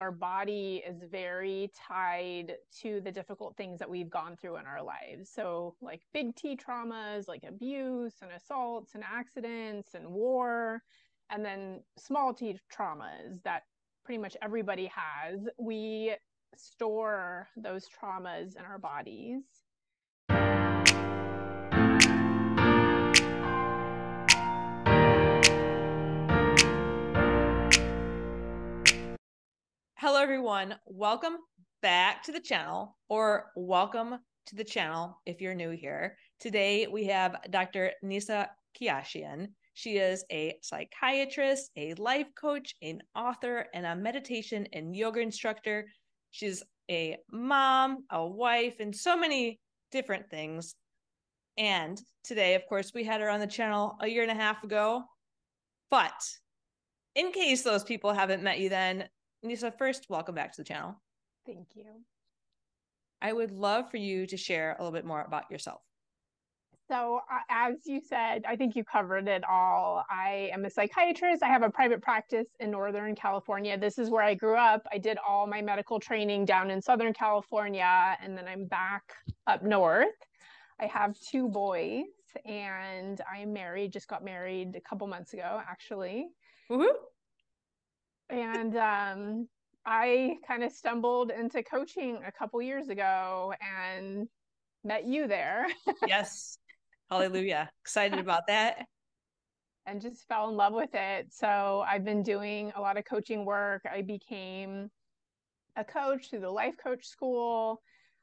Our body is very tied to the difficult things that we've gone through in our lives. So like big T traumas, like abuse and assaults and accidents and war, and then small T traumas that pretty much everybody has. We store those traumas in our bodies. Hello, everyone. Welcome back to the channel, or welcome to the channel if you're new here. Today, we have Dr. Nissa Keyashian. She is a psychiatrist, a life coach, an author, and a meditation and yoga instructor. She's a mom, a wife, and so many different things. And today, of course, we had her on the channel a year and a half ago. But in case those people haven't met you then, Nissa, first, welcome back to the channel. Thank you. I would love for you to share a little bit more about yourself. So, as you said, I think you covered it all. I am a psychiatrist. I have a private practice in Northern California. This is where I grew up. I did all my medical training down in Southern California, and then I'm back up north. I have two boys, and I'm married, just got married a couple months ago, actually. Woohoo! And I kind of stumbled into coaching a couple years ago and met you there. Yes. Hallelujah. Excited about that. And just fell in love with it. So I've been doing a lot of coaching work. I became a coach through the life coach school.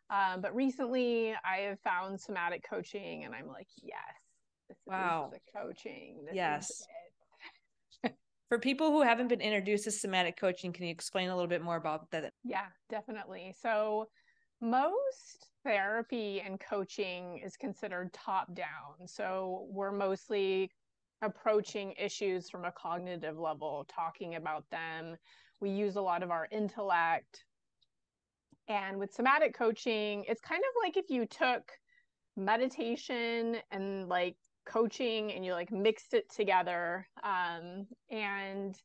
But recently I have found somatic coaching and I'm like, yes, this Wow. is the coaching. This Yes. is it. For people who haven't been introduced to somatic coaching, can you explain a little bit more about that? Yeah, definitely. So most therapy and coaching is considered top down. So we're mostly approaching issues from a cognitive level, talking about them. We use a lot of our intellect. And with somatic coaching, it's kind of like if you took meditation and like coaching and you like mixed it together. And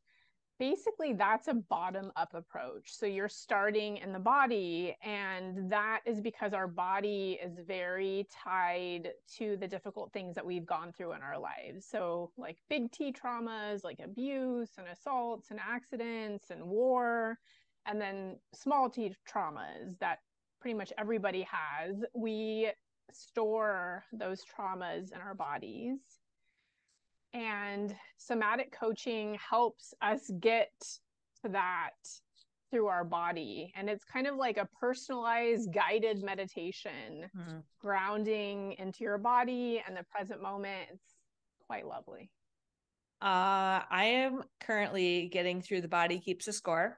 basically that's a bottom up approach. So you're starting in the body, and that is because our body is very tied to the difficult things that we've gone through in our lives. So like big T traumas, like abuse and assaults and accidents and war, and then small T traumas that pretty much everybody has. We store those traumas in our bodies. And somatic coaching helps us get to that through our body. And it's kind of like a personalized guided meditation, grounding into your body and the present moment. It's quite lovely. I am currently getting through The Body Keeps a Score.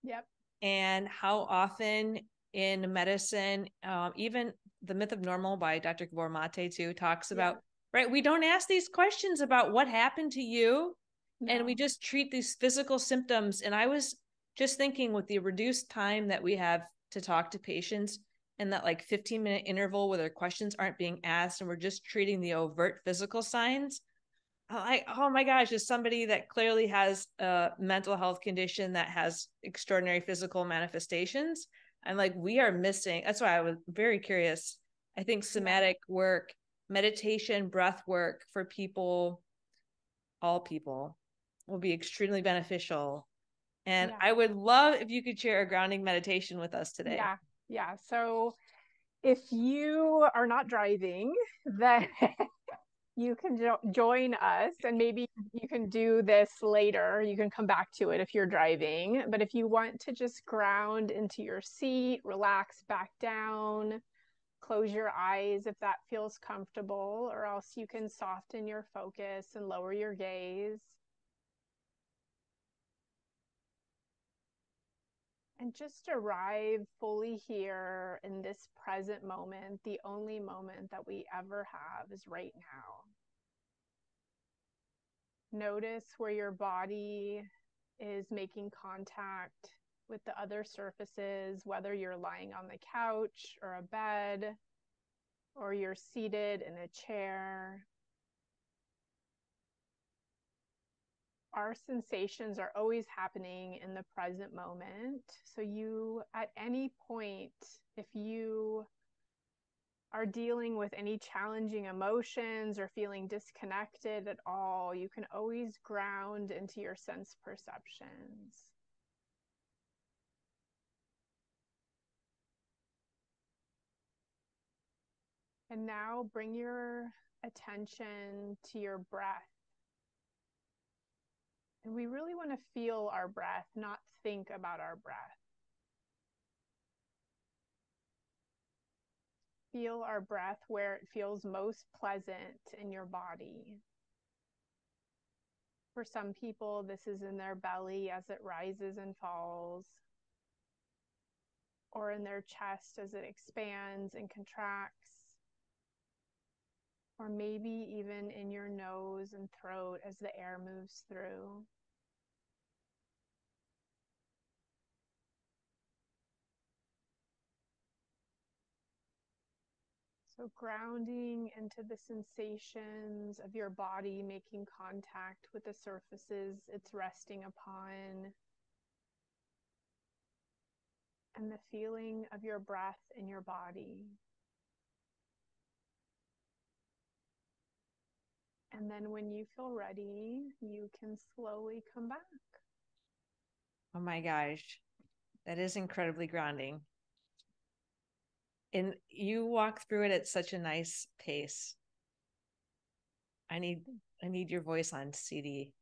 Yep. And how often in medicine, even The Myth of Normal by Dr. Gabor Mate too talks about, right, we don't ask these questions about what happened to you, and we just treat these physical symptoms. And I was just thinking, with the reduced time that we have to talk to patients and that like 15-minute interval where their questions aren't being asked and we're just treating the overt physical signs, oh my gosh, as somebody that clearly has a mental health condition that has extraordinary physical manifestations, I'm like, we are missing. That's why I was very curious. I think somatic work, meditation, breath work for people, all people, will be extremely beneficial. And I would love if you could share a grounding meditation with us today. Yeah. So if you are not driving, then you can join us, and maybe you can do this later. You can come back to it if you're driving. But if you want to just ground into your seat, relax back down, close your eyes if that feels comfortable, or else you can soften your focus and lower your gaze. And just arrive fully here in this present moment. The only moment that we ever have is right now. Notice where your body is making contact with the other surfaces, whether you're lying on the couch or a bed, or you're seated in a chair. our sensations are always happening in the present moment. So you, at any point, if you are dealing with any challenging emotions or feeling disconnected at all, you can always ground into your sense perceptions. And now bring your attention to your breath. And we really want to feel our breath, not think about our breath. Feel our breath where it feels most pleasant in your body. For some people, this is in their belly as it rises and falls, or in their chest as it expands and contracts, or maybe even in your nose and throat as the air moves through. So grounding into the sensations of your body, making contact with the surfaces it's resting upon, and the feeling of your breath in your body. And then when you feel ready, you can slowly come back. Oh my gosh, that is incredibly grounding. And you walk through it at such a nice pace. I need your voice on CD.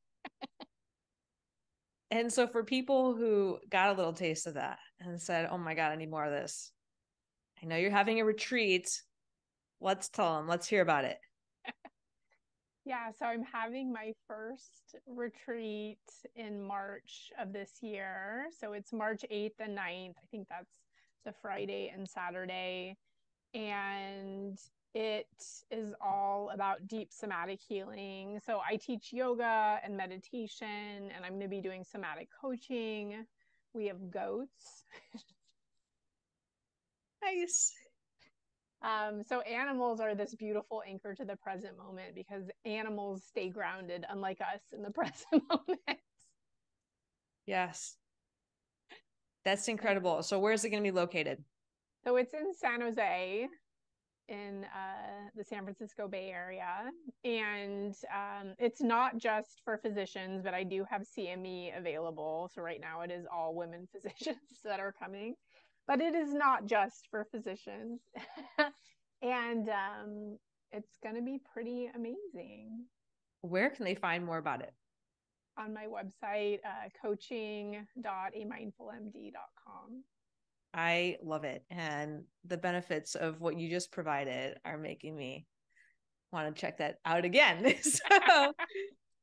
And so for people who got a little taste of that and said, oh my God, I need more of this. I know you're having a retreat. Let's tell them, let's hear about it. Yeah, so I'm having my first retreat in March of this year. So it's March 8th and 9th. I think that's the Friday and Saturday. And it is all about deep somatic healing. So I teach yoga and meditation, and I'm going to be doing somatic coaching. We have goats. Nice. So animals are this beautiful anchor to the present moment because animals stay grounded, unlike us in the present moment. Yes. That's incredible. So where's it going to be located? So it's in San Jose, in the San Francisco Bay Area. And it's not just for physicians, but I do have CME available. So right now it is all women physicians that are coming. But it is not just for physicians. And it's going to be pretty amazing. Where can they find more about it? On my website, coaching.amindfulmd.com. I love it. And the benefits of what you just provided are making me want to check that out again. So,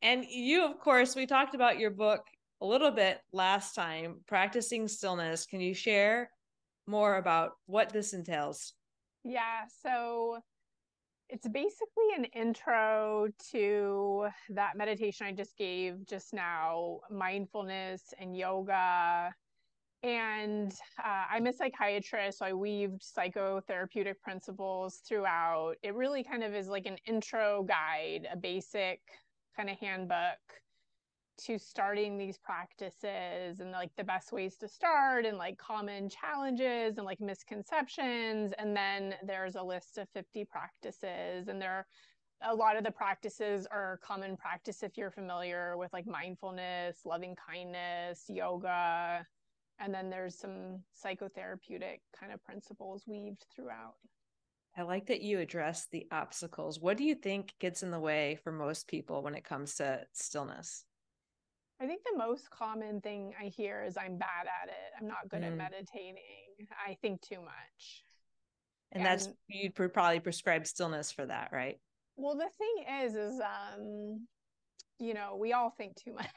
and you, of course, we talked about your book a little bit last time, Practicing Stillness. Can you share more about what this entails? Yeah, so it's basically an intro to that meditation I just gave just now, mindfulness and yoga. And I'm a psychiatrist, so I weaved psychotherapeutic principles throughout. It really kind of is like an intro guide, a basic kind of handbook to starting these practices, and like the best ways to start, and like common challenges and like misconceptions. And then there's a list of 50 practices, and there are a lot of the practices are common practice if you're familiar with like mindfulness, loving kindness, yoga. And then there's some psychotherapeutic kind of principles weaved throughout. I like that you address the obstacles. What do you think gets in the way for most people when it comes to stillness? I think the most common thing I hear is I'm bad at it. I'm not good at meditating. I think too much. And that's, you'd probably prescribe stillness for that, right? Well, the thing is we all think too much.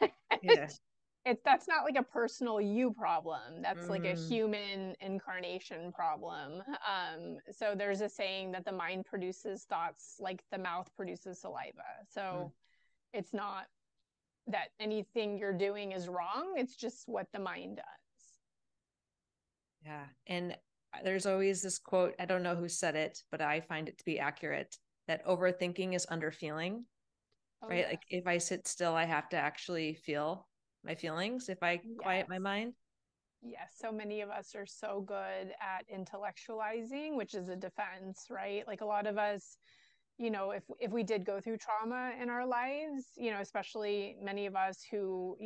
Yeah. That's not like a personal you problem. That's like a human incarnation problem. So there's a saying that the mind produces thoughts like the mouth produces saliva. So it's not that anything you're doing is wrong. It's just what the mind does. Yeah. And there's always this quote, I don't know who said it, but I find it to be accurate, that overthinking is underfeeling. Oh, right? yes. Like if I sit still, I have to actually feel my feelings if I quiet my Yes. mind. Yes, so many of us are so good at intellectualizing, which is a defense, right? Like a lot of us, if we did go through trauma in our lives, especially many of us who,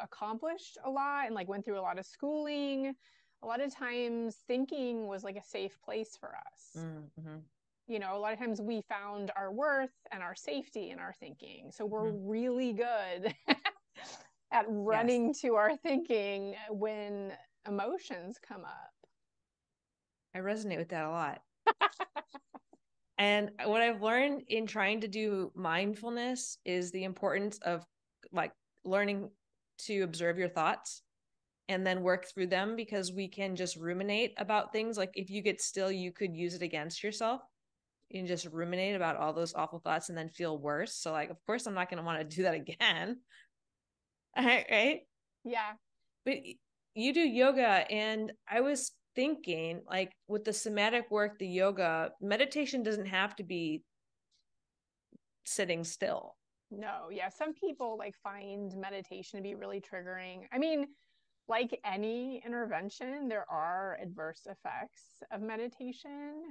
accomplished a lot and like went through a lot of schooling, a lot of times thinking was like a safe place for us. Mm-hmm. A lot of times we found our worth and our safety in our thinking. So we're Mm-hmm. really good at Yes. running to our thinking when emotions come up. I resonate with that a lot. And what I've learned in trying to do mindfulness is the importance of like learning to observe your thoughts and then work through them, because we can just ruminate about things. Like if you get still, you could use it against yourself. You can just ruminate about all those awful thoughts and then feel worse. So like, of course, I'm not going to want to do that again. Right? Yeah. But you do yoga, and I was thinking like with the somatic work, the yoga, meditation doesn't have to be sitting still. No, yeah. Some people like find meditation to be really triggering. I mean, like any intervention, there are adverse effects of meditation.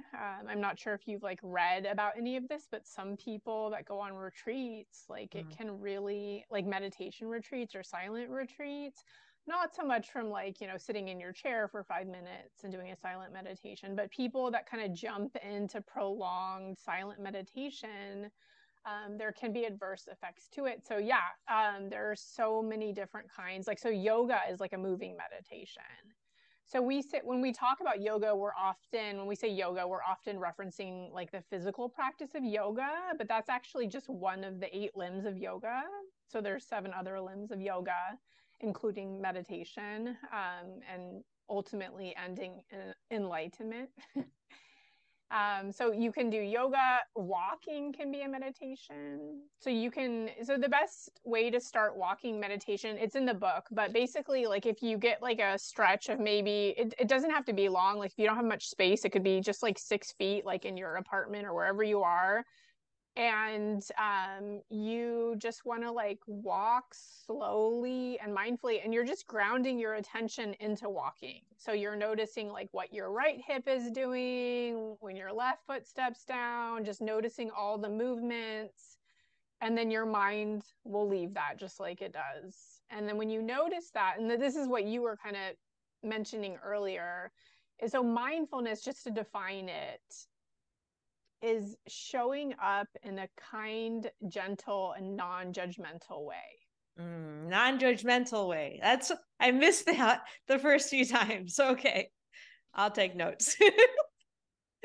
I'm not sure if you've like read about any of this, but some people that go on retreats, like it can really, like meditation retreats or silent retreats, not so much from like, sitting in your chair for 5 minutes and doing a silent meditation, but people that kind of jump into prolonged silent meditation, there can be adverse effects to it. So yeah, there are so many different kinds. Like, so yoga is like a moving meditation. So when we talk about yoga, when we say yoga, we're often referencing like the physical practice of yoga, but that's actually just one of the 8 limbs of yoga. So there's 7 other limbs of yoga, including meditation, and ultimately ending in enlightenment. So you can do yoga, walking can be a meditation. So the best way to start walking meditation, it's in the book, but basically like if you get like a stretch of maybe, it doesn't have to be long. Like if you don't have much space, it could be just like 6 feet, like in your apartment or wherever you are. And you just want to like walk slowly and mindfully, and you're just grounding your attention into walking. So you're noticing like what your right hip is doing when your left foot steps down, just noticing all the movements, and then your mind will leave that just like it does. And then when you notice that, and this is what you were kind of mentioning earlier, is so mindfulness, just to define it, is showing up in a kind, gentle, and non-judgmental way. Non-judgmental way. I missed that the first few times. Okay, I'll take notes.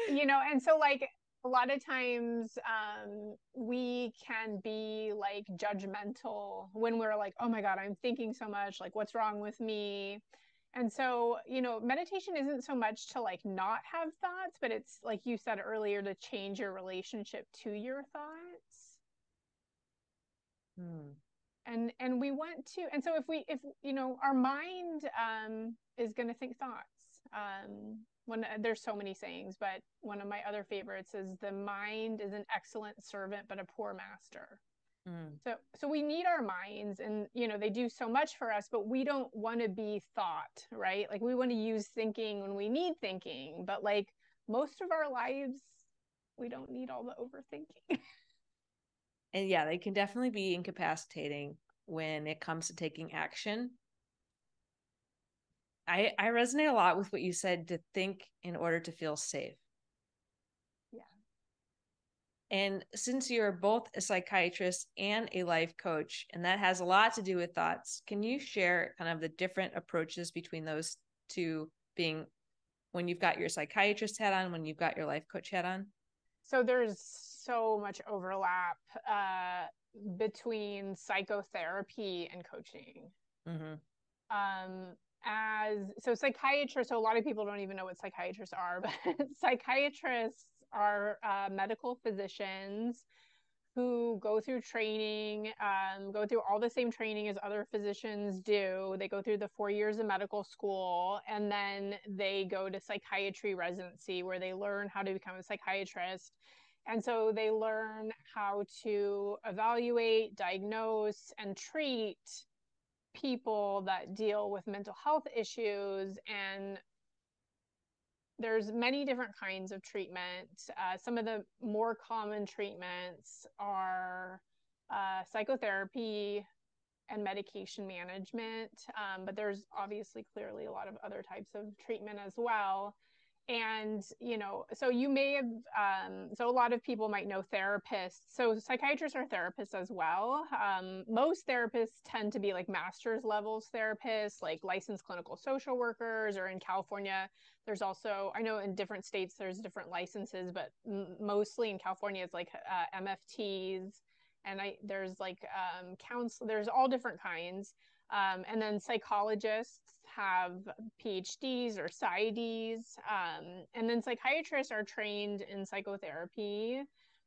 And so like a lot of times we can be like judgmental when we're like, oh my God, I'm thinking so much, like what's wrong with me? And so, meditation isn't so much to like not have thoughts, but it's like you said earlier, to change your relationship to your thoughts. And we want to, and so if our mind is going to think thoughts, when there's so many sayings, but one of my other favorites is the mind is an excellent servant but a poor master. So we need our minds, and they do so much for us, but we don't want to be thought, right? Like we want to use thinking when we need thinking, but like most of our lives we don't need all the overthinking. And yeah, they can definitely be incapacitating when it comes to taking action. I resonate a lot with what you said, to think in order to feel safe. Yeah. And since you're both a psychiatrist and a life coach, and that has a lot to do with thoughts, can you share kind of the different approaches between those two, being when you've got your psychiatrist hat on, when you've got your life coach hat on? So there's so much overlap between psychotherapy and coaching. Psychiatrists, so a lot of people don't even know what psychiatrists are, but psychiatrists are medical physicians who go through training, go through all the same training as other physicians do. They go through the 4 years of medical school, and then they go to psychiatry residency where they learn how to become a psychiatrist. And so they learn how to evaluate, diagnose, and treat people that deal with mental health issues. And there's many different kinds of treatment. Some of the more common treatments are psychotherapy and medication management, but there's obviously clearly a lot of other types of treatment as well. And, you know, so you may have, so a lot of people might know therapists. So psychiatrists are therapists as well. Most therapists tend to be like master's levels therapists, like licensed clinical social workers, or in California, there's also, I know in different states, there's different licenses, but mostly in California, it's like MFTs. And there's like counsel, there's all different kinds. And then psychologists have PhDs or PsyDs. And then psychiatrists are trained in psychotherapy.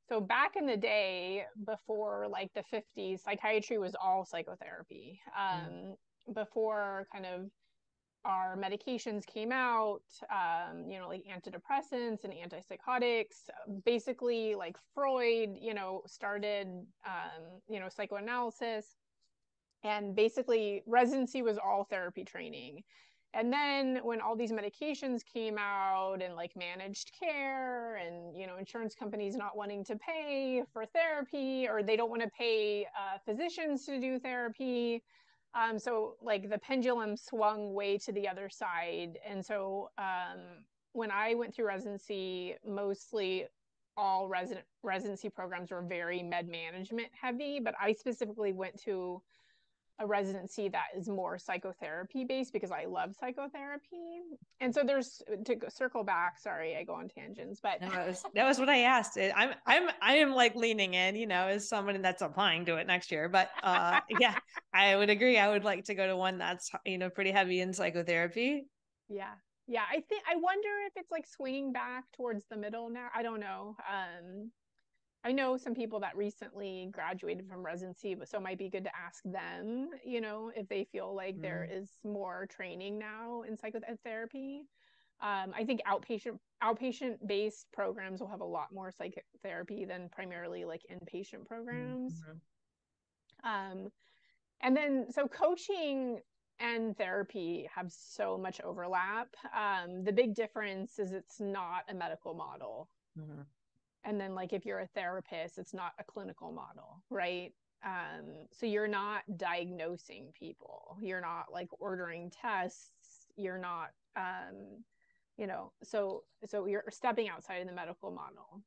So back in the day, before like the 50s, psychiatry was all psychotherapy. Before kind of our medications came out, you know, like antidepressants and antipsychotics, basically like Freud, you know, started, you know, psychoanalysis, and basically residency was all therapy training. And then when all these medications came out and like managed care and, you know, insurance companies not wanting to pay for therapy, or they don't want to pay physicians to do therapy, so like the pendulum swung way to the other side. And so when I went through residency, mostly all residency programs were very med management heavy, but I specifically went to a residency that is more psychotherapy based because I love psychotherapy. And so there's, to circle back, sorry, I go on tangents, but no, that was what I asked. I am like leaning in, you know, as someone that's applying to it next year. But yeah, I would agree. I would like to go to one that's, you know, pretty heavy in psychotherapy. Yeah. Yeah. I wonder if it's like swinging back towards the middle now. I don't know. I know some people that recently graduated from residency, but so it might be good to ask them, you know, if they feel like there is more training now in psychotherapy. I think outpatient based programs will have a lot more psychotherapy than primarily like inpatient programs. And then so coaching and therapy have so much overlap. The big difference is it's not a medical model. And then like if you're a therapist, it's not a clinical model, right? So you're not diagnosing people, you're not like ordering tests, you're not you know, so you're stepping outside of the medical model.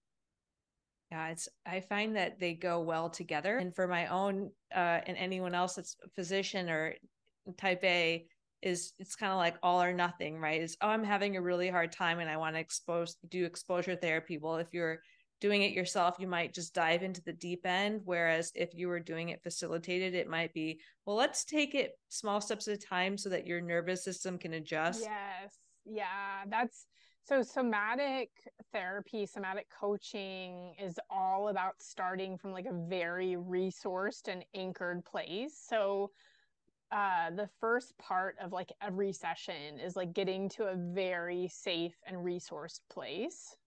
Yeah, I find that they go well together. And for my own and anyone else that's a physician or type A, it's kind of like all or nothing, right? It's, oh, I'm having a really hard time and I want to do exposure therapy. Well, if you're doing it yourself, you might just dive into the deep end. Whereas if you were doing it facilitated, it might be, well, let's take it small steps at a time so that your nervous system can adjust. Yes. Yeah. That's so somatic therapy, somatic coaching is all about starting from like a very resourced and anchored place. So the first part of like every session is like getting to a very safe and resourced place,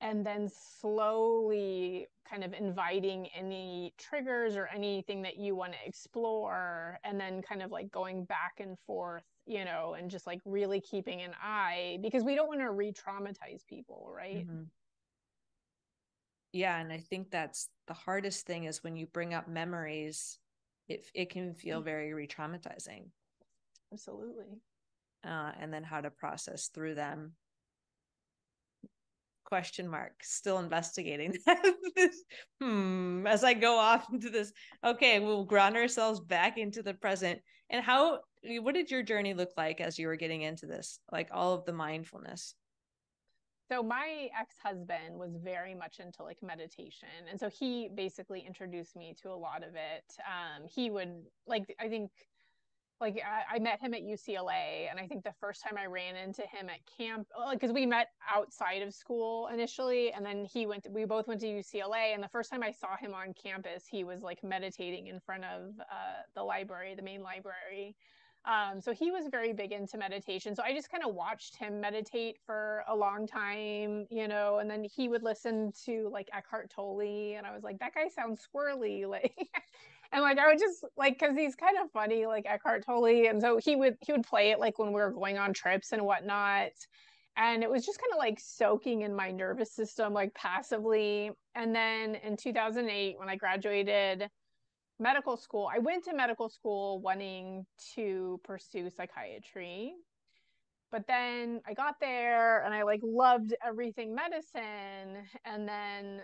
and then slowly kind of inviting any triggers or anything that you want to explore, and then kind of like going back and forth, you know, and just like really keeping an eye, because we don't want to re-traumatize people, right? Yeah, and I think that's the hardest thing is when you bring up memories, it can feel very re-traumatizing. Absolutely. And then how to process through them. Question mark, still investigating. As I go off into this, okay, we'll ground ourselves back into the present. And what did your journey look like as you were getting into this, like all of the mindfulness? So my ex-husband was very much into like meditation, and so he basically introduced me to a lot of it. He would like, I think like I met him at UCLA, and I think the first time I ran into him at camp, because we met outside of school initially, and then we both went to UCLA, and the first time I saw him on campus, he was like meditating in front of the library, the main library. So he was very big into meditation. So I just kind of watched him meditate for a long time, you know, and then he would listen to like Eckhart Tolle, and I was like, that guy sounds squirrely, like, and like I would just like, because he's kind of funny, like Eckhart Tolle, and so he would play it like when we were going on trips and whatnot. And it was just kind of like soaking in my nervous system, like passively. And then in 2008, when I graduated medical school, I went to medical school wanting to pursue psychiatry. But then I got there and I like loved everything medicine. And then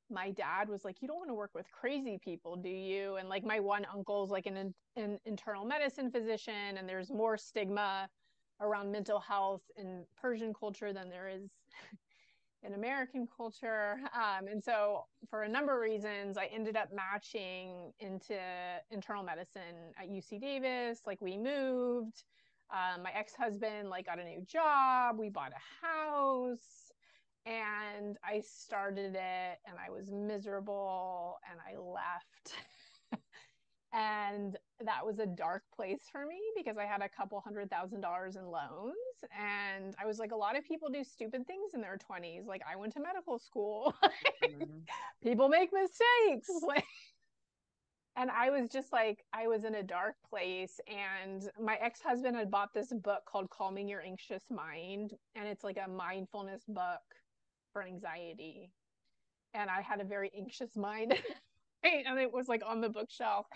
my dad was like, you don't want to work with crazy people, do you? And like my one uncle's like an internal medicine physician, and there's more stigma around mental health in Persian culture than there is in American culture. And so for a number of reasons, I ended up matching into internal medicine at UC Davis. Like we moved. My ex-husband like got a new job. We bought a house, and I started it, and I was miserable, and I left. And that was a dark place for me because I had a couple $100,000 in loans. And I was like, a lot of people do stupid things in their 20s. Like, I went to medical school. People make mistakes. Like, and I was just like, I was in a dark place. And my ex-husband had bought this book called Calming Your Anxious Mind. And it's like a mindfulness book for anxiety. And I had a very anxious mind. And it was like on the bookshelf.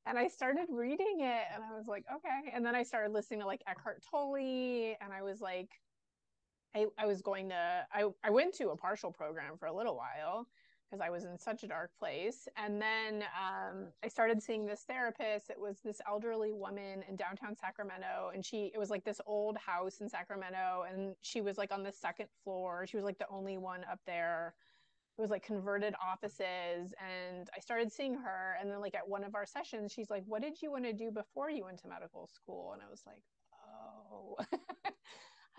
And I started reading it, and I was like, okay. And then I started listening to like Eckhart Tolle, and I was like, I was going to, I went to a partial program for a little while because I was in such a dark place. And then I started seeing this therapist. It was this elderly woman in downtown Sacramento, and it was like this old house in Sacramento, and she was like on the second floor. She was like the only one up there. It was like converted offices, and I started seeing her. And then like at one of our sessions, she's like, what did you want to do before you went to medical school? And I was like, oh.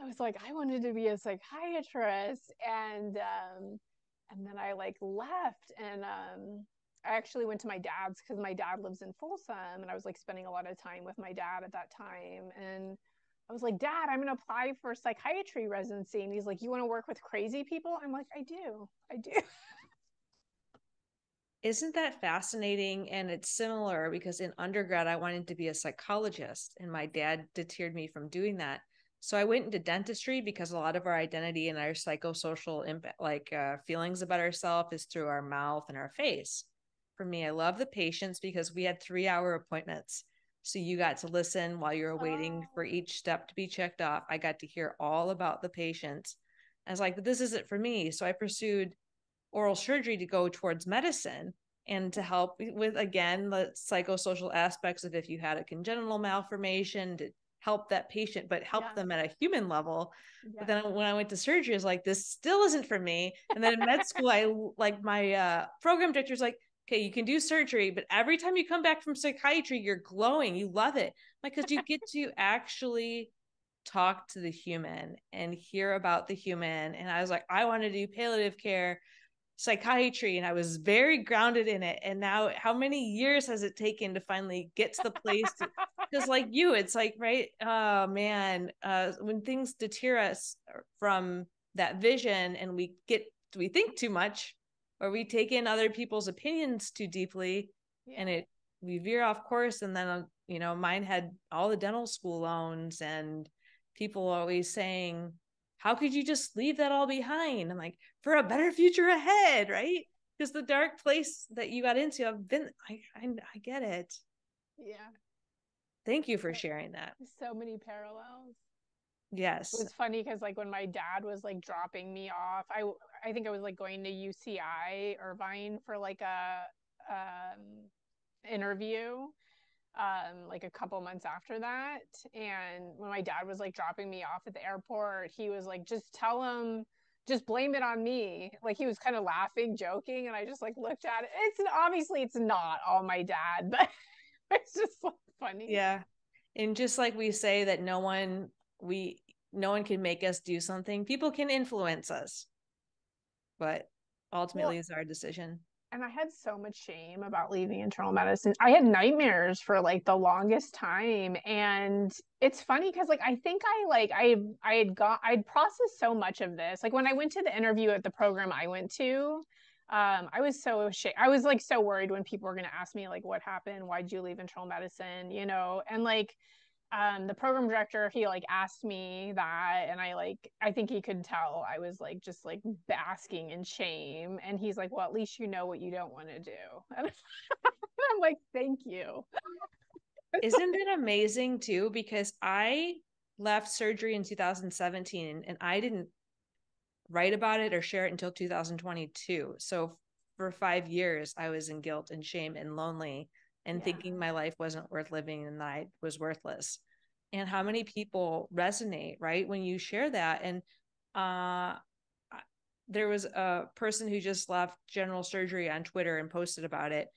I was like, I wanted to be a psychiatrist. And then I like left, and I actually went to my dad's because my dad lives in Folsom, and I was like spending a lot of time with my dad at that time. And I was like, Dad, I'm going to apply for psychiatry residency. And he's like, you want to work with crazy people? I'm like, I do. Isn't that fascinating? And it's similar because in undergrad, I wanted to be a psychologist, and my dad deterred me from doing that. So I went into dentistry because a lot of our identity and our psychosocial impact, like feelings about ourselves, is through our mouth and our face. For me, I love the patients because we had 3-hour appointments. So you got to listen while you were waiting for each step to be checked off. I got to hear all about the patients. I was like, but this isn't for me. So I pursued oral surgery to go towards medicine and to help with, again, the psychosocial aspects of if you had a congenital malformation, to help that patient, but help them at a human level. But then when I went to surgery, I was like, this still isn't for me. And then in med school, I like my program director's like, okay, you can do surgery, but every time you come back from psychiatry, you're glowing. You love it. Like, because you get to actually talk to the human and hear about the human. And I was like, I want to do palliative care, psychiatry, and I was very grounded in it. And now how many years has it taken to finally get to the place to, because like you, it's like, right, oh man, when things deter us from that vision, and we think too much, or we take in other people's opinions too deeply, and we veer off course. And then mine had all the dental school loans, and people always saying, how could you just leave that all behind? I'm like, for a better future ahead, right? Because the dark place that you got into, I get it. Yeah. Thank you for sharing that. So many parallels. Yes. It was funny because like when my dad was like dropping me off, I think I was like going to UCI Irvine for like a interview like a couple months after that. And when my dad was like dropping me off at the airport, he was like, just blame it on me. Like he was kind of laughing, joking, and I just like looked at it. It's not all my dad, but it's just like funny. Yeah. And just like we say that no one can make us do something. People can influence us, but ultimately it's our decision. And I had so much shame about leaving internal medicine. I had nightmares for like the longest time. And it's funny because like I think I'd processed so much of this. Like when I went to the interview at the program I went to, I was so ashamed. I was like so worried when people were gonna ask me like what happened, why'd you leave internal medicine, you know, and like the program director, he like asked me that, and I think he could tell I was like just like basking in shame, and he's like, well, at least you know what you don't want to do. And I'm like, thank you. Isn't it amazing too? Because I left surgery in 2017 and I didn't write about it or share it until 2022. So for 5 years, I was in guilt and shame and lonely and thinking my life wasn't worth living and that I was worthless. And how many people resonate, right? When you share that. And there was a person who just left general surgery on Twitter and posted about it.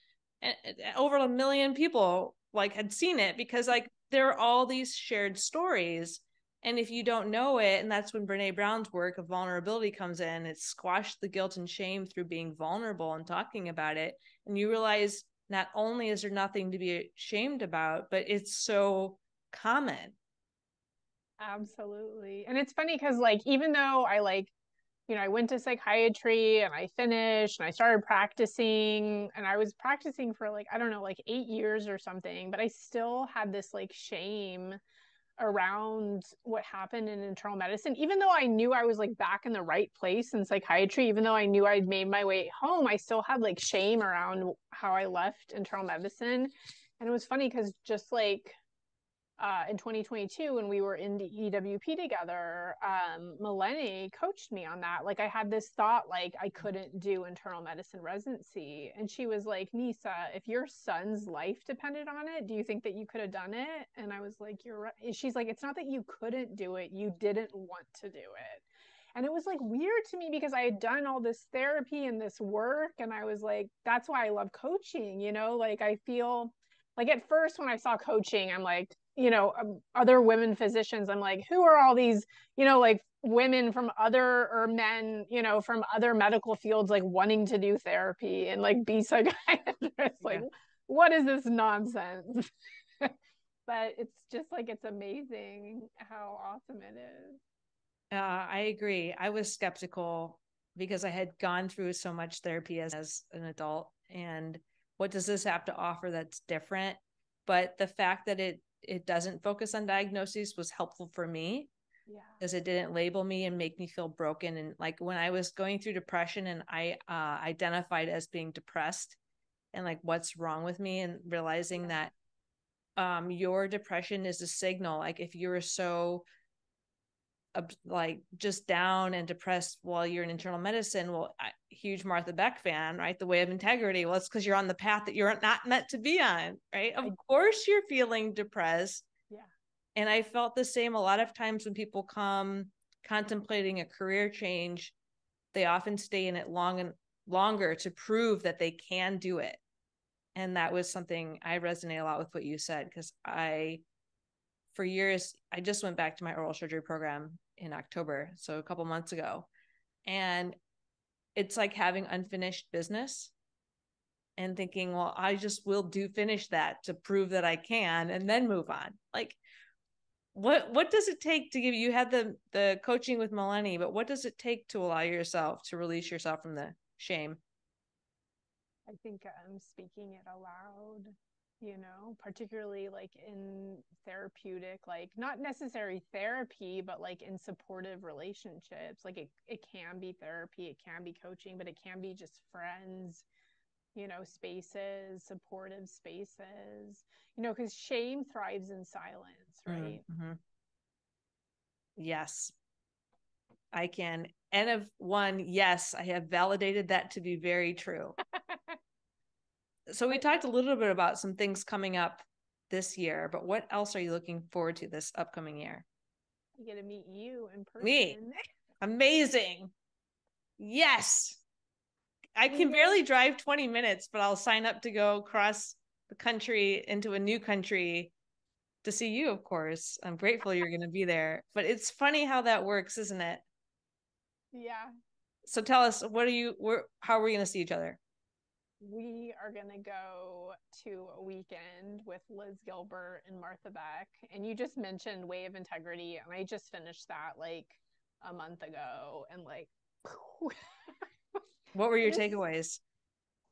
And over 1 million people like had seen it because like there are all these shared stories. And if you don't know it, and that's when Brene Brown's work of vulnerability comes in, it's squashed the guilt and shame through being vulnerable and talking about it. And you realize not only is there nothing to be ashamed about, but it's so common. Absolutely. And it's funny because like even though I like, you know, I went to psychiatry and I finished and I started practicing, and I was practicing for like, I don't know, like 8 years or something, but I still had this like shame around what happened in internal medicine. Even though I knew I was like back in the right place in psychiatry, even though I knew I'd made my way home, I still had like shame around how I left internal medicine. And it was funny because just like in 2022 when we were in the EWP together, Melanie coached me on that. Like I had this thought like I couldn't do internal medicine residency, and she was like, Nissa, if your son's life depended on it, do you think that you could have done it? And I was like, you're right. She's like, it's not that you couldn't do it, you didn't want to do it. And it was like weird to me because I had done all this therapy and this work, and I was like, that's why I love coaching, you know, like I feel like at first when I saw coaching, I'm like, you know, other women physicians, I'm like, who are all these, you know, like women from other or men, you know, from other medical fields, like wanting to do therapy and like be psychiatrists. Like, what is this nonsense? But it's just like, it's amazing how awesome it is. I agree. I was skeptical because I had gone through so much therapy as an adult. And what does this have to offer that's different? But the fact that it doesn't focus on diagnoses was helpful for me. Yeah. Because it didn't label me and make me feel broken. And like when I was going through depression and I identified as being depressed and like what's wrong with me, and realizing that your depression is a signal. Like if you're so like just down and depressed while you're in internal medicine, well, huge Martha Beck fan, right? The way of integrity. Well, it's because you're on the path that you're not meant to be on, right? Of course you're feeling depressed. Yeah. And I felt the same a lot of times when people come contemplating a career change, they often stay in it longer to prove that they can do it. And that was something I resonate a lot with what you said, because for years, I just went back to my oral surgery program in October, so a couple months ago. And it's like having unfinished business and thinking, well, I just will finish that to prove that I can and then move on. Like, what does it take to you had the coaching with Melanie, but what does it take to allow yourself to release yourself from the shame? I think speaking it aloud, you know, particularly like in therapeutic, like not necessary therapy, but like in supportive relationships. Like it can be therapy, it can be coaching, but it can be just friends, you know, spaces, supportive spaces, you know, because shame thrives in silence, right? Mm-hmm. Yes, I can. N of one, yes, I have validated that to be very true. So we talked a little bit about some things coming up this year, but what else are you looking forward to this upcoming year? I get to meet you in person. Me. Amazing. Yes. I can barely drive 20 minutes, but I'll sign up to go across the country into a new country to see you, of course. I'm grateful you're going to be there. But it's funny how that works, isn't it? Yeah. So tell us, how are we going to see each other? We are going to go to a weekend with Liz Gilbert and Martha Beck. And you just mentioned Way of Integrity, and I just finished that like a month ago. And like, What were your it's takeaways?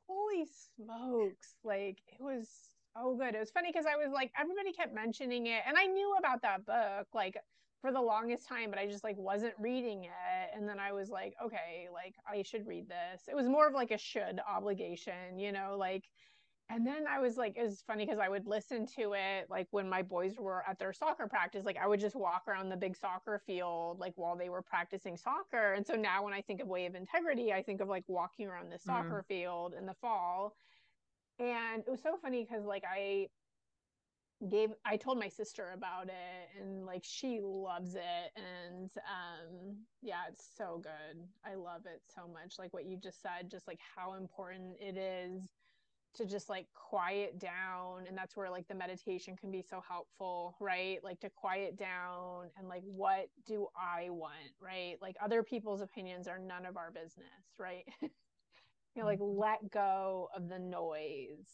holy smokes. Like, it was so good. It was funny because I was like, everybody kept mentioning it. And I knew about that book like for the longest time, but I just like wasn't reading it. And then I was like, okay, like I should read this. It was more of like a should obligation, you know, like. And then I was like, it was funny because I would listen to it like when my boys were at their soccer practice. Like I would just walk around the big soccer field like while they were practicing soccer. And so now when I think of Way of Integrity, I think of like walking around the Mm. soccer field in the fall. And it was so funny because like I told my sister about it and like she loves it. And yeah, it's so good. I love it so much. Like what you just said, just like how important it is to just like quiet down. And that's where like the meditation can be so helpful, right? Like to quiet down and like, what do I want, right? Like other people's opinions are none of our business, right? Like let go of the noise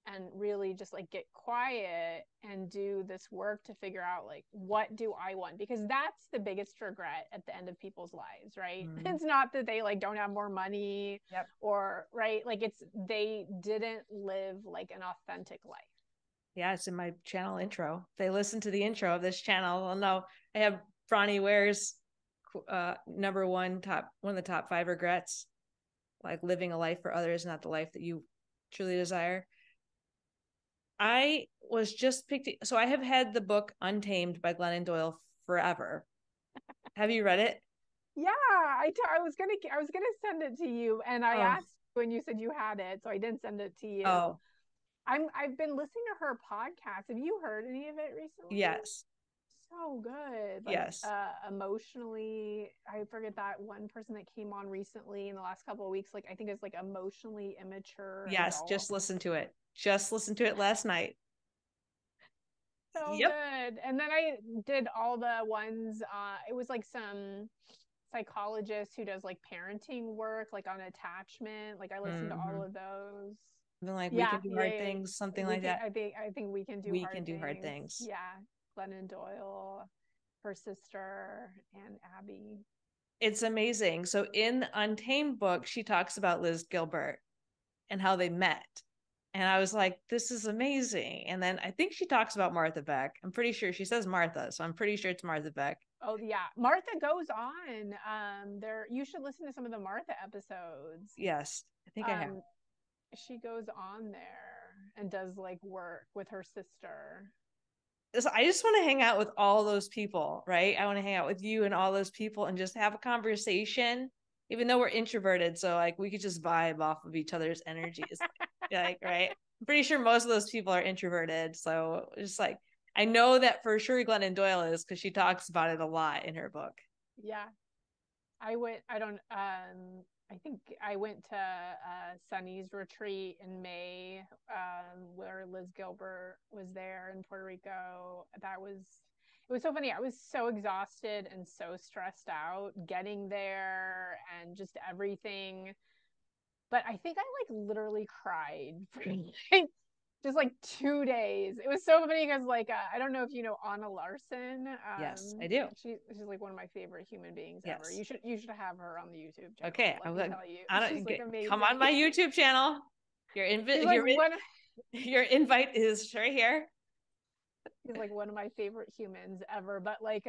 and really just like get quiet and do this work to figure out like what do I want, because that's the biggest regret at the end of people's lives, right? Mm. It's not that they like don't have more money, Yep. or right, like it's they didn't live like an authentic life. Yeah, it's in my channel intro. If they listen to the intro of this channel, they'll know I have Bronnie Ware's number one of the top 5 regrets, like living a life for others, not the life that you truly desire. I was just picked. So I have had the book Untamed by Glennon Doyle forever. Have you read it? Yeah, I was gonna send it to you, and I Oh, asked when you said you had it, so I didn't send it to you. oh, I've been listening to her podcast. Have you heard any of it recently? yes, So good. Like yes, emotionally, I forget that one person that came on recently in the last couple of weeks. Like I think it's like emotionally immature yes. adult. Just listen to it. Just listen to it last night. So Yep. good. And then I did all the ones. It was like some psychologist who does like parenting work, like on attachment. Like I listened to all Mm-hmm. of those. Something like we Yeah, can do yeah, hard yeah. things. Something We like can. that. I think we can do We can hard do hard things. things. Yeah, Glennon Doyle, her sister, and Abby. It's amazing. So in the Untamed book, she talks about Liz Gilbert and how they met. And I was like, this is amazing. And then I think she talks about Martha Beck. I'm pretty sure she says Martha. So I'm pretty sure it's Martha Beck. Oh yeah, Martha goes on. There you should listen to some of the Martha episodes. Yes, I think I have. Um, she goes on there and does like work with her sister. So I just want to hang out with all those people, right? I want to hang out with you and all those people and just have a conversation, even though we're introverted. So like we could just vibe off of each other's energies. Like, right? I'm pretty sure most of those people are introverted. So just like I know that for sure Glennon Doyle is because she talks about it a lot in her book. Yeah, I went. I don't. I think I went to Sunny's retreat in May, where Liz Gilbert was there in Puerto Rico. That was. It was so funny. I was so exhausted and so stressed out getting there and just everything. But I think I like literally cried for like just like 2 days. It was so funny because like I don't know if you know Anna Larson. Yes, I do. She's like one of my favorite human beings ever. Yes. You should have her on the YouTube channel. Okay. Let me tell you, I she's don't like get come on amazing. my YouTube channel. She's like one. Your invite is right here. She's like one of my favorite humans ever. But like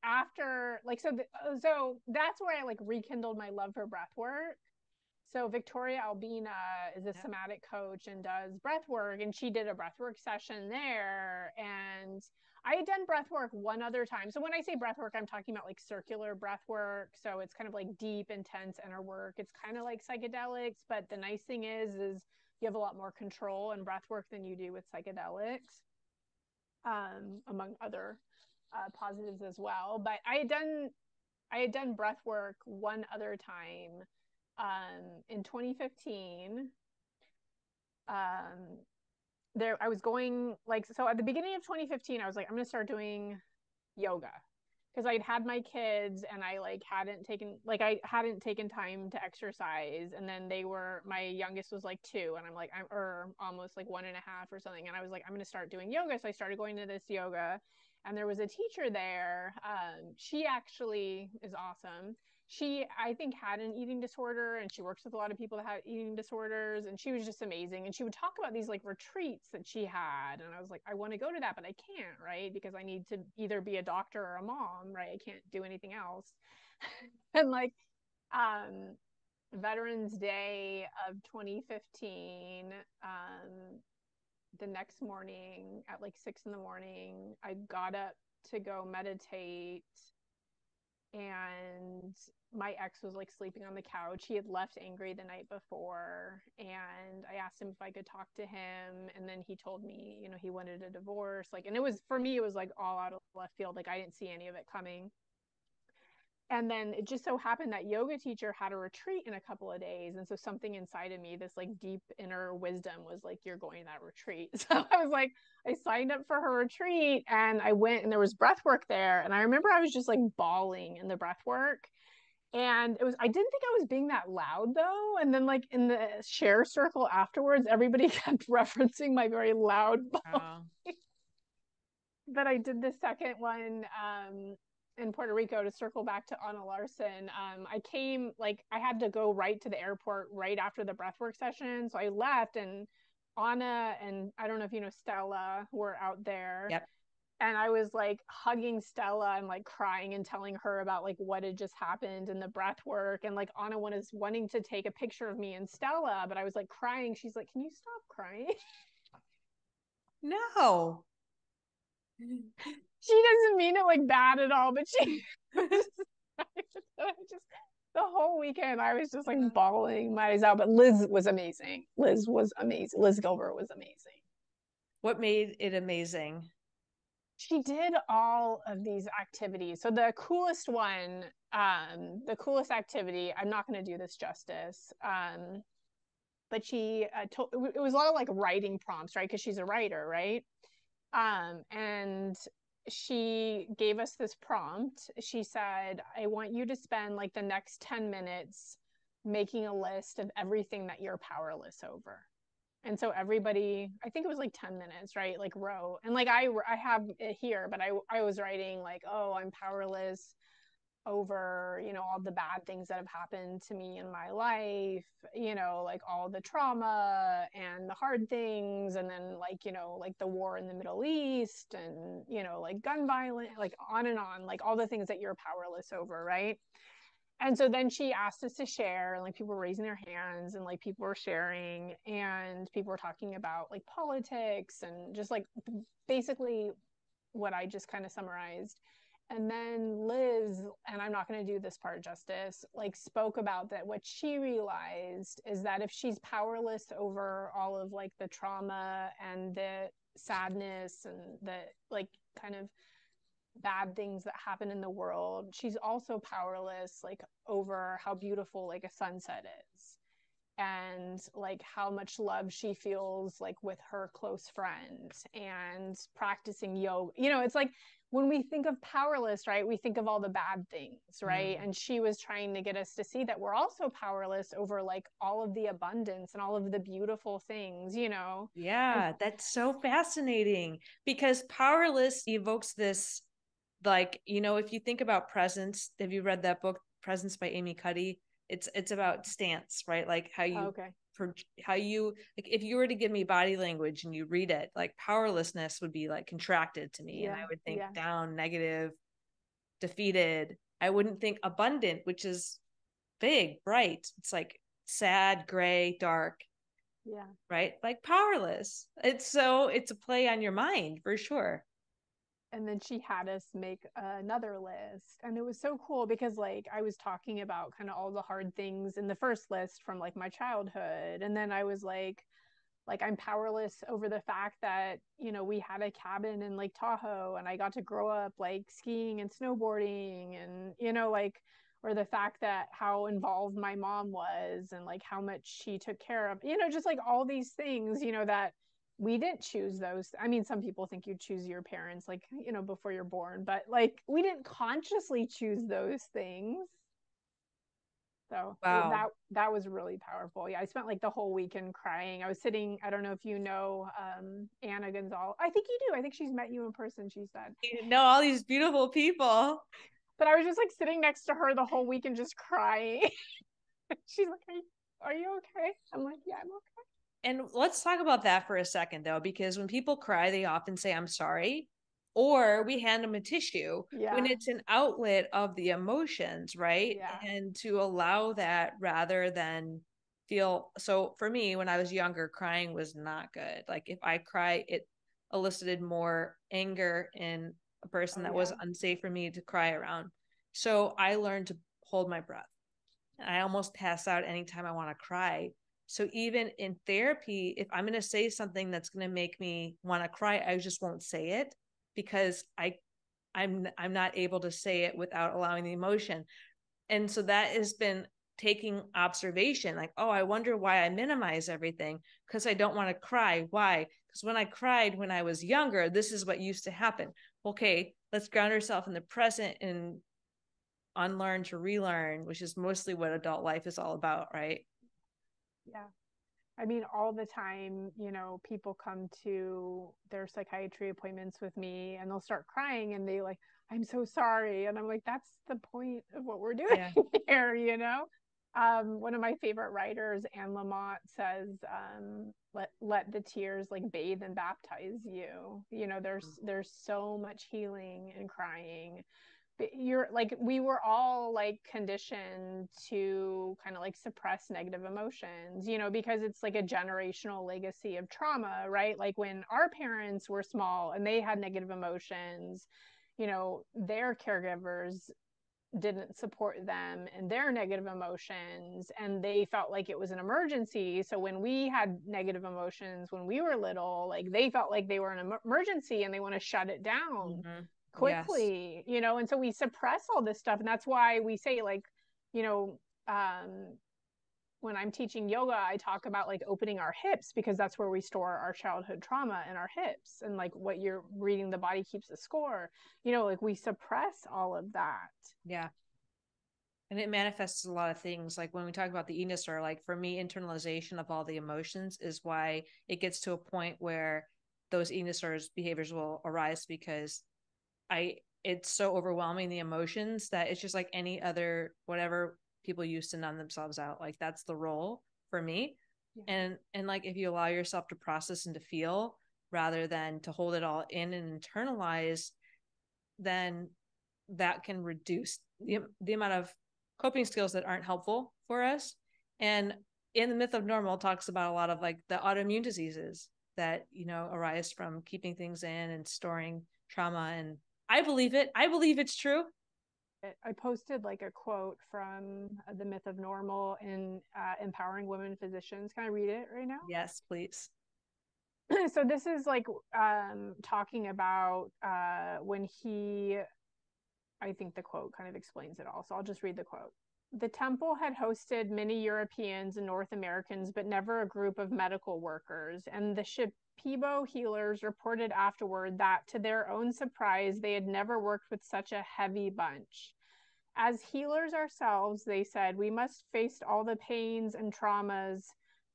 after like so that's where I like rekindled my love for breath work. So Victoria Albina is a Yep. somatic coach and does breath work, and she did a breath work session there. And I had done breath work one other time. So when I say breath work, I'm talking about like circular breath work. So it's kind of like deep, intense inner work. It's kind of like psychedelics, but the nice thing is you have a lot more control in breath work than you do with psychedelics, among other positives as well. But I had done breath work one other time in 2015. Um, I was going like, so at the beginning of 2015, I was like, I'm going to start doing yoga. because I'd had my kids and I hadn't taken time to exercise. And then my youngest was like 2 and or almost like 1.5 or something. And I was like, I'm going to start doing yoga. So I started going to this yoga, and there was a teacher there. She actually is awesome. She, I think, had an eating disorder, and she works with a lot of people that have eating disorders, and she was just amazing. And she would talk about these like retreats that she had, and I was like, I want to go to that, but I can't, right? Because I need to either be a doctor or a mom, right? I can't do anything else. And like Veterans Day of 2015, the next morning at like 6 in the morning, I got up to go meditate, and my ex was like sleeping on the couch. He had left angry the night before, and I asked him if I could talk to him, and then he told me, you know, he wanted a divorce. Like, and it was, for me, it was like all out of left field. Like, I didn't see any of it coming. And then it just so happened that yoga teacher had a retreat in a couple of days. And so something inside of me, this like deep inner wisdom, was like, you're going to that retreat. So I was like, I signed up for her retreat, and I went, and there was breath work there. And I remember I was just like bawling in the breath work. And I didn't think I was being that loud though. And then like in the share circle afterwards, everybody kept referencing my very loud bawl. But I did the second one in Puerto Rico, to circle back to Anna Larson. I had to go right to the airport right after the breathwork session. So I left, and Anna and, I don't know if you know, Stella were out there. Yep. And I was like hugging Stella and like crying and telling her about like what had just happened in the breath work. And like Anna was wanting to take a picture of me and Stella, but I was like crying. She's like, can you stop crying? No. She doesn't mean it like bad at all, but she just the whole weekend I was just like bawling my eyes out. But Liz was amazing. Liz Gilbert was amazing. What made it amazing? She did all of these activities. So the coolest one, the coolest activity, I'm not going to do this justice, but she it was a lot of like writing prompts, right? Because she's a writer, right? And she gave us this prompt. She said, I want you to spend like the next 10 minutes making a list of everything that you're powerless over. And so everybody, I think it was like 10 minutes, right? Like wrote. And like I have it here, but I was writing like, oh, I'm powerless over, you know, all the bad things that have happened to me in my life, you know, like all the trauma and the hard things, and then like, you know, like the war in the Middle East, and, you know, like gun violence, like on and on, like all the things that you're powerless over, right? And so then she asked us to share, and like people were raising their hands, and like people were sharing, and people were talking about like politics and just like basically what I just kind of summarized. And then Liz, and I'm not going to do this part justice, like spoke about that what she realized is that if she's powerless over all of like the trauma and the sadness and the like kind of bad things that happen in the world, she's also powerless like over how beautiful like a sunset is, and like how much love she feels like with her close friends, and practicing yoga. You know, it's like when we think of powerless, right, we think of all the bad things, right? And she was trying to get us to see that we're also powerless over like all of the abundance and all of the beautiful things, you know. Yeah, that's so fascinating, because powerless evokes this, like, you know, if you think about presence, have you read that book, Presence by Amy Cuddy? It's about stance, right? Like how you, how you, like if you were to give me body language and you read it, like powerlessness would be like contracted to me, and I would think down, negative, defeated. I wouldn't think abundant, which is big, bright. It's like sad, gray, dark. Yeah. Right? Like powerless. It's a play on your mind for sure. And then she had us make another list, and it was so cool because like I was talking about kind of all the hard things in the first list from like my childhood, and then I was like I'm powerless over the fact that, you know, we had a cabin in Lake Tahoe and I got to grow up like skiing and snowboarding, and, you know, like, or the fact that how involved my mom was and like how much she took care of, you know, just like all these things, you know, that we didn't choose those. I mean, some people think you choose your parents, like, you know, before you're born, but like we didn't consciously choose those things. So Wow. that was really powerful. Yeah, I spent like the whole weekend crying. I was sitting, I don't know if you know Anna Gonzalez. I think you do. I think she's met you in person, she said. You know, all these beautiful people. But I was just like sitting next to her the whole weekend just crying. She's like, are you okay? I'm like, yeah, I'm okay. And let's talk about that for a second, though, because when people cry, they often say, I'm sorry, or we hand them a tissue when Yeah. it's an outlet of the emotions, right? Yeah. And to allow that rather than feel. So for me, when I was younger, crying was not good. Like if I cry, it elicited more anger in a person Oh, that yeah. was unsafe for me to cry around. So I learned to hold my breath. I almost pass out anytime I want to cry. So even in therapy, if I'm going to say something that's going to make me want to cry, I just won't say it because I'm not able to say it without allowing the emotion. And so that has been taking observation, like, oh, I wonder why I minimize everything because I don't want to cry. Why? Because when I cried when I was younger, this is what used to happen. Okay, let's ground ourselves in the present and unlearn to relearn, which is mostly what adult life is all about, right? Yeah. I mean, all the time, you know, people come to their psychiatry appointments with me and they'll start crying and they like, I'm so sorry. And I'm like, that's the point of what we're doing Yeah. here, you know? One of my favorite writers, Anne Lamott, says, let the tears like bathe and baptize you. You know, there's so much healing in crying. You're like, we were all like conditioned to kind of like suppress negative emotions, you know, because it's like a generational legacy of trauma, right? Like when our parents were small and they had negative emotions, you know, their caregivers didn't support them and their negative emotions and they felt like it was an emergency. So when we had negative emotions when we were little, like they felt like they were an emergency and they want to shut it down Mm-hmm. Yes. quickly, you know. And so we suppress all this stuff, and that's why we say, like, you know, when I'm teaching yoga, I talk about like opening our hips because that's where we store our childhood trauma in our hips. And like what you're reading, the body keeps a score, you know, like we suppress all of that. Yeah. And it manifests a lot of things. Like when we talk about the e-disorder, like for me, internalization of all the emotions is why it gets to a point where those e-disorders behaviors will arise because it's so overwhelming, the emotions, that it's just like any other whatever people use to numb themselves out. Like that's the role for me. Yeah. And like if you allow yourself to process and to feel rather than to hold it all in and internalize, then that can reduce the amount of coping skills that aren't helpful for us. And in the myth of normal talks about a lot of like the autoimmune diseases that, you know, arise from keeping things in and storing trauma. And I believe it. I believe it's true. I posted like a quote from the myth of normal in Empowering Women Physicians. Can I read it right now? Yes, please. So this is like talking about when he, I think the quote kind of explains it all. So I'll just read the quote. The temple had hosted many Europeans and North Americans, but never a group of medical workers. And the Shipibo healers reported afterward that, to their own surprise, they had never worked with such a heavy bunch. As healers ourselves, they said, we must face all the pains and traumas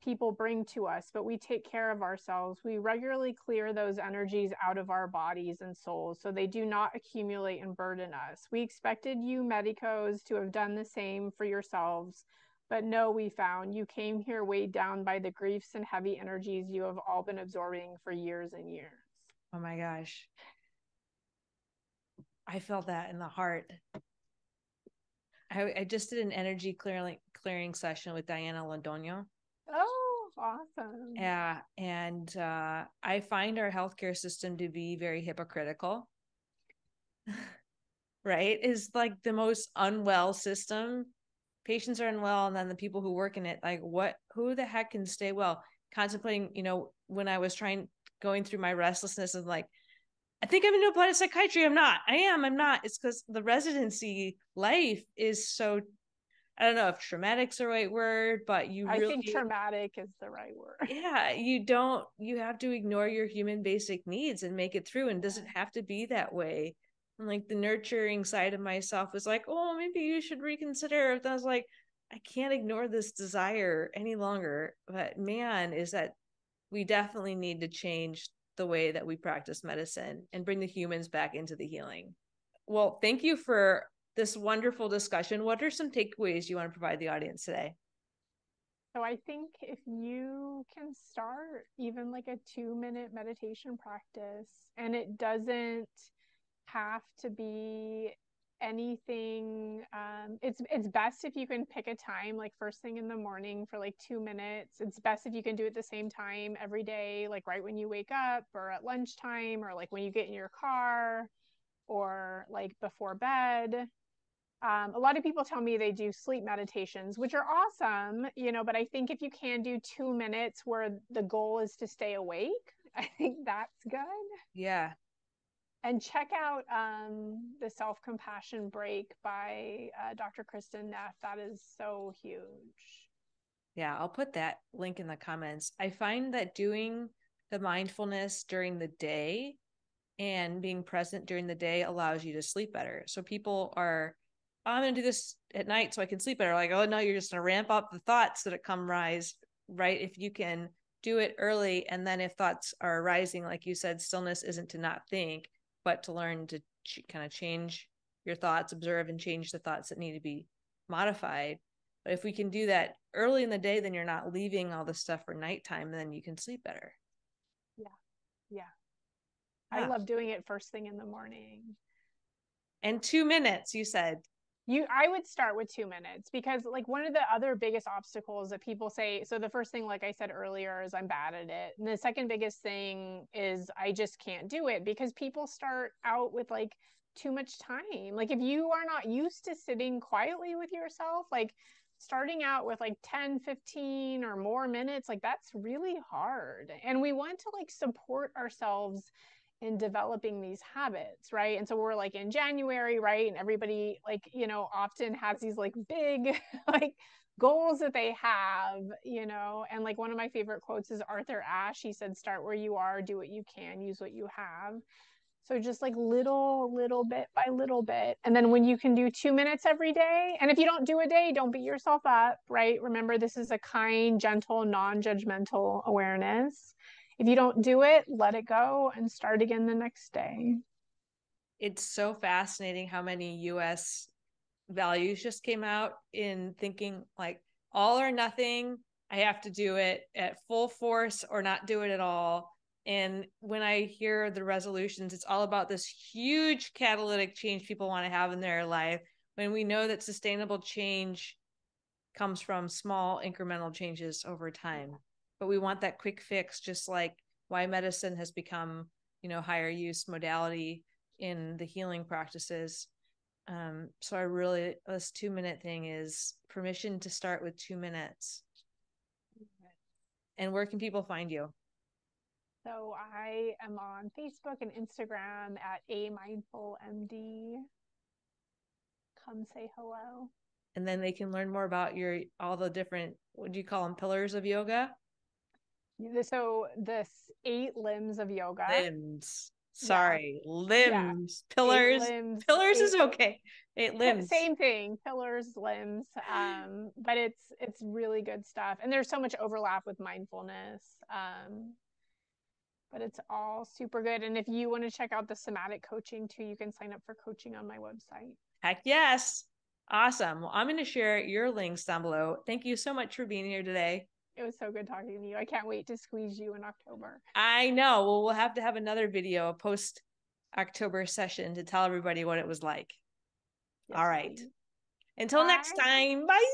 people bring to us, but we take care of ourselves. We regularly clear those energies out of our bodies and souls so they do not accumulate and burden us. We expected you medicos to have done the same for yourselves, but no, we found you came here weighed down by the griefs and heavy energies you have all been absorbing for years and years. Oh my gosh. I felt that in the heart. I just did an energy clearing session with Diana Londoño. Oh, awesome. Yeah. And I find our healthcare system to be very hypocritical, right? Is like the most unwell system. Patients are unwell, and then the people who work in it, like who the heck can stay well? Contemplating, you know, when I was going through my restlessness and like, I think I'm going to apply to psychiatry. I'm not. I'm not. It's because the residency life is so, I don't know if traumatic's the right word, but I think traumatic is the right word. Yeah, you have to ignore your human basic needs and make it through. And does it have to be that way? And like the nurturing side of myself was like, oh, maybe you should reconsider. And I was like, I can't ignore this desire any longer. But man, is that we definitely need to change the way that we practice medicine and bring the humans back into the healing. Well, thank you for this wonderful discussion. What are some takeaways you want to provide the audience today? So I think if you can start even like a 2-minute meditation practice, and it doesn't have to be anything, it's best if you can pick a time like first thing in the morning for like 2 minutes. It's best if you can do it the same time every day, like right when you wake up or at lunchtime or like when you get in your car or like before bed. A lot of people tell me they do sleep meditations, which are awesome, but I think if you can do 2 minutes where the goal is to stay awake, I think that's good. Yeah. And check out the Self-Compassion Break by Dr. Kristen Neff. That is so huge. Yeah, I'll put that link in the comments. I find that doing the mindfulness during the day and being present during the day allows you to sleep better. So people are, oh, I'm going to do this at night so I can sleep better. Like, oh, no, you're just going to ramp up the thoughts that come rise, right? If you can do it early, and then if thoughts are arising, like you said, stillness isn't to not think, but to learn to kind of change your thoughts, observe and change the thoughts that need to be modified. But if we can do that early in the day, then you're not leaving all the stuff for nighttime, then you can sleep better. Yeah. Yeah. I love doing it first thing in the morning. And 2 minutes, you said. I would start with 2 minutes, because like one of the other biggest obstacles that people say, so the first thing, like I said earlier, is I'm bad at it. And the second biggest thing is I just can't do it, because people start out with like too much time. Like if you are not used to sitting quietly with yourself, like starting out with like 10, 15 or more minutes, like that's really hard. And we want to like support ourselves in developing these habits, right? And so we're like in January, right? And everybody like, often has these like big like goals that they have, and like one of my favorite quotes is Arthur Ashe. He said, start where you are, do what you can, use what you have. So just like little bit by little bit. And then when you can do 2 minutes every day, and if you don't do a day, don't beat yourself up, right? Remember, this is a kind, gentle, non-judgmental awareness. If you don't do it, let it go and start again the next day. It's so fascinating how many US values just came out in thinking like all or nothing. I have to do it at full force or not do it at all. And when I hear the resolutions, it's all about this huge catalytic change people want to have in their life, when we know that sustainable change comes from small incremental changes over time. But we want that quick fix, just like why medicine has become, higher use modality in the healing practices. So I really, this 2-minute thing is permission to start with 2 minutes. And where can people find you? So I am on Facebook and Instagram at amindfulmd. Come say hello. And then they can learn more about all the different, what do you call them, pillars of yoga? So this 8 limbs of yoga. Limbs. Sorry, yeah. Limbs. Yeah. Pillars. 8 limbs. Pillars is okay. 8 limbs. Same thing. Pillars, limbs. But it's really good stuff. And there's so much overlap with mindfulness. But it's all super good. And if you want to check out the somatic coaching too, you can sign up for coaching on my website. Heck yes. Awesome. Well, I'm going to share your links down below. Thank you so much for being here today. It was so good talking to you. I can't wait to squeeze you in October. I know. Well, we'll have to have another video, a post-October session, to tell everybody what it was like. Yes, all right. Please. Until next time. Bye.